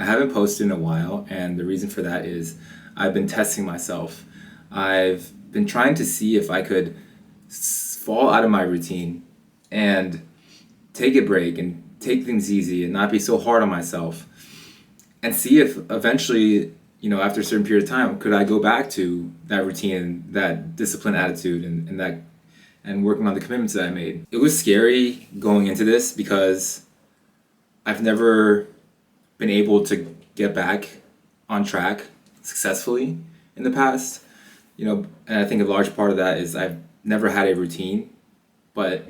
I haven't posted in a while, and the reason for that is I've been testing myself. I've been trying to see if I could fall out of my routine and take a break and take things easy and not be so hard on myself and see if eventually, after a certain period of time, could I go back to that routine and that disciplined attitude and working on the commitments that I made. It was scary going into this because I've never been able to get back on track successfully in the past. And I think a large part of that is I've never had a routine, but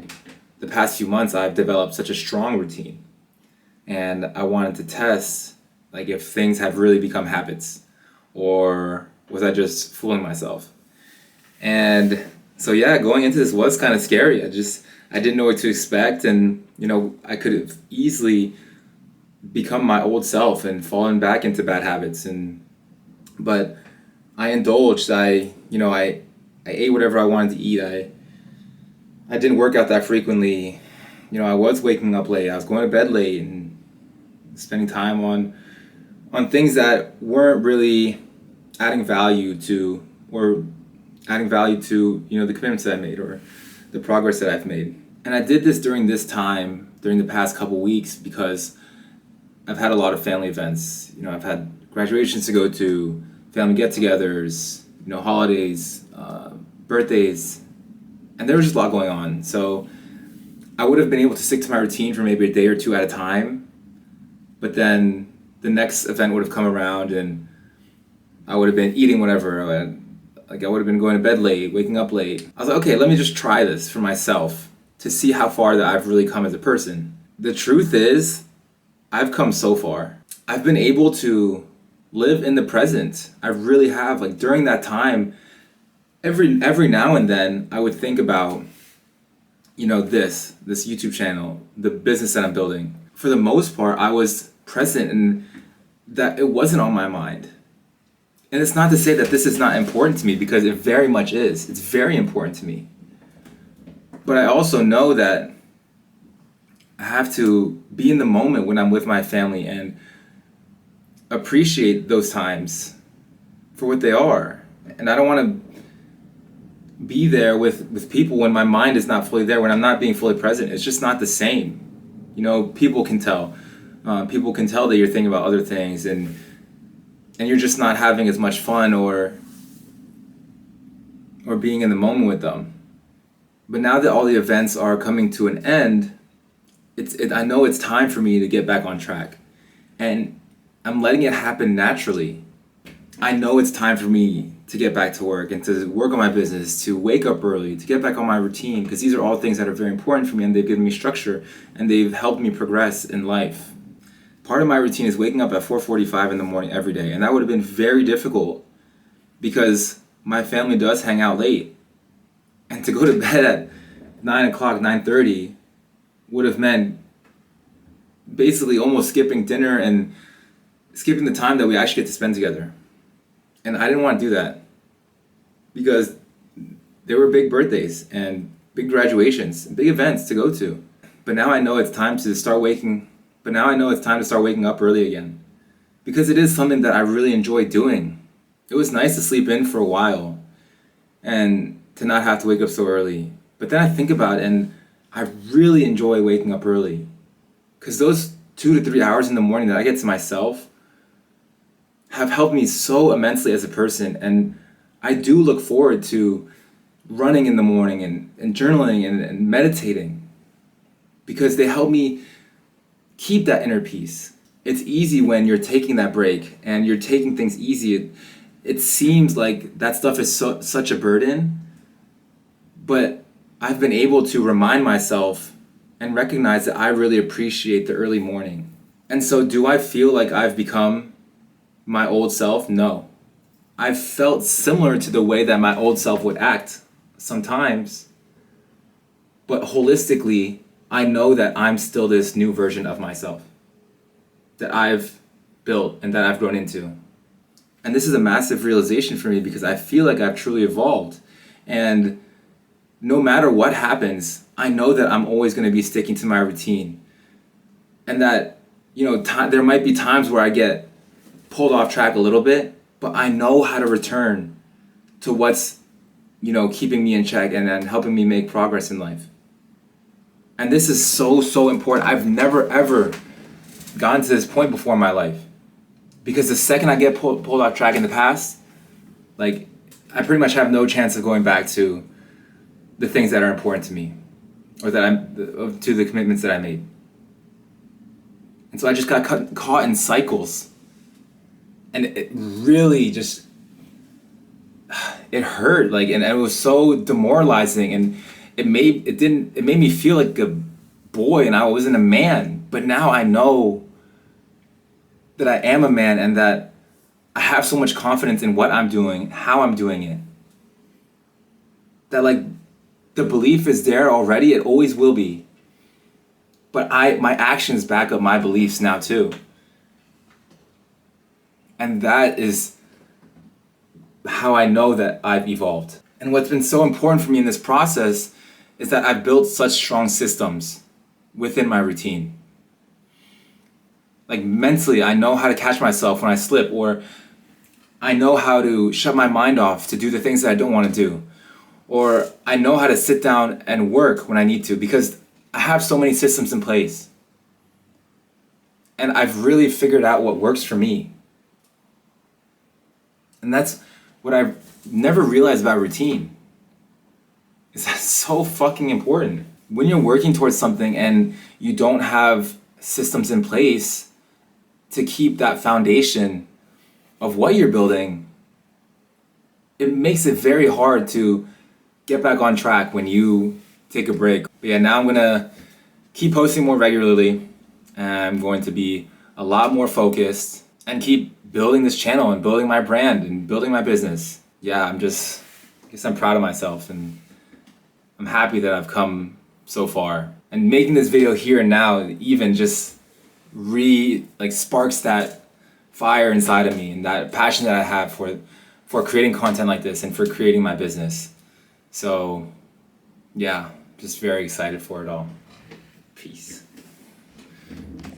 the past few months I've developed such a strong routine. And I wanted to test like if things have really become habits or was I just fooling myself? And so yeah, going into this was kind of scary. I didn't know what to expect, and I could have easily become my old self and fallen back into bad habits. But I indulged. I ate whatever I wanted to eat. I didn't work out that frequently. I was waking up late. I was going to bed late and spending time on things that weren't really adding value to the commitments that I made or the progress that I've made. And I did this during this time, during the past couple weeks, because I've had a lot of family events. I've had graduations to go to, family get-togethers, holidays, birthdays, and there was just a lot going on. So I would have been able to stick to my routine for maybe a day or two at a time, but then the next event would have come around and I would have been eating whatever. I would have been going to bed late, waking up late. I was like, okay, let me just try this for myself to see how far that I've really come as a person. The truth is, I've come so far. I've been able to live in the present. I really have. Like during that time, every now and then I would think about, this YouTube channel, the business that I'm building. For the most part, I was present and that it wasn't on my mind. And it's not to say that this is not important to me, because it very much is. It's very important to me. But I also know that I have to be in the moment when I'm with my family and appreciate those times for what they are. And I don't want to be there with people when my mind is not fully there, when I'm not being fully present. It's just not the same. People can tell. People can tell that you're thinking about other things and you're just not having as much fun or being in the moment with them. But now that all the events are coming to an end, I know it's time for me to get back on track. And I'm letting it happen naturally. I know it's time for me to get back to work and to work on my business, to wake up early, to get back on my routine, because these are all things that are very important for me and they've given me structure and they've helped me progress in life. Part of my routine is waking up at 4:45 in the morning every day, and that would have been very difficult because my family does hang out late. And to go to bed at 9 o'clock, 9:30 would have meant basically almost skipping dinner and skipping the time that we actually get to spend together. And I didn't want to do that because there were big birthdays and big graduations and big events to go to. But now I know it's time to start waking up early again, because it is something that I really enjoy doing. It was nice to sleep in for a while and to not have to wake up so early. But then I think about it and I really enjoy waking up early, because those 2 to 3 hours in the morning that I get to myself have helped me so immensely as a person. And I do look forward to running in the morning and journaling and meditating, because they help me keep that inner peace. It's easy when you're taking that break and you're taking things easy. It seems like that stuff is such a burden, but I've been able to remind myself and recognize that I really appreciate the early morning. And so do I feel like I've become my old self? No. I've felt similar to the way that my old self would act sometimes, but holistically, I know that I'm still this new version of myself that I've built and that I've grown into. And this is a massive realization for me, because I feel like I've truly evolved. And no matter what happens, I know that I'm always going to be sticking to my routine. And that There might be times where I get pulled off track a little bit, but I know how to return to what's, keeping me in check and helping me make progress in life. And this is so, so important. I've never, ever gotten to this point before in my life. Because the second I get pulled off track in the past, like, I pretty much have no chance of going back to the things that are important to me, or to the commitments that I made. And so I just got caught in cycles, and it really just, it hurt, like, and it was so demoralizing, and it made me feel like a boy, and I wasn't a man. But now I know that I am a man, and that I have so much confidence in what I'm doing, how I'm doing it, that, like, the belief is there already. It always will be. But my actions back up my beliefs now too. And that is how I know that I've evolved. And what's been so important for me in this process is that I've built such strong systems within my routine. Like, mentally, I know how to catch myself when I slip, or I know how to shut my mind off to do the things that I don't want to do. Or I know how to sit down and work when I need to, because I have so many systems in place. And I've really figured out what works for me. And that's what I've never realized about routine. Is that so fucking important. When you're working towards something and you don't have systems in place to keep that foundation of what you're building, it makes it very hard to get back on track when you take a break. But yeah, now I'm gonna keep posting more regularly, and I'm going to be a lot more focused and keep building this channel and building my brand and building my business. Yeah, I guess I'm proud of myself, and I'm happy that I've come so far. And making this video here and now even just sparks that fire inside of me and that passion that I have for creating content like this and for creating my business. So yeah, just very excited for it all. Peace.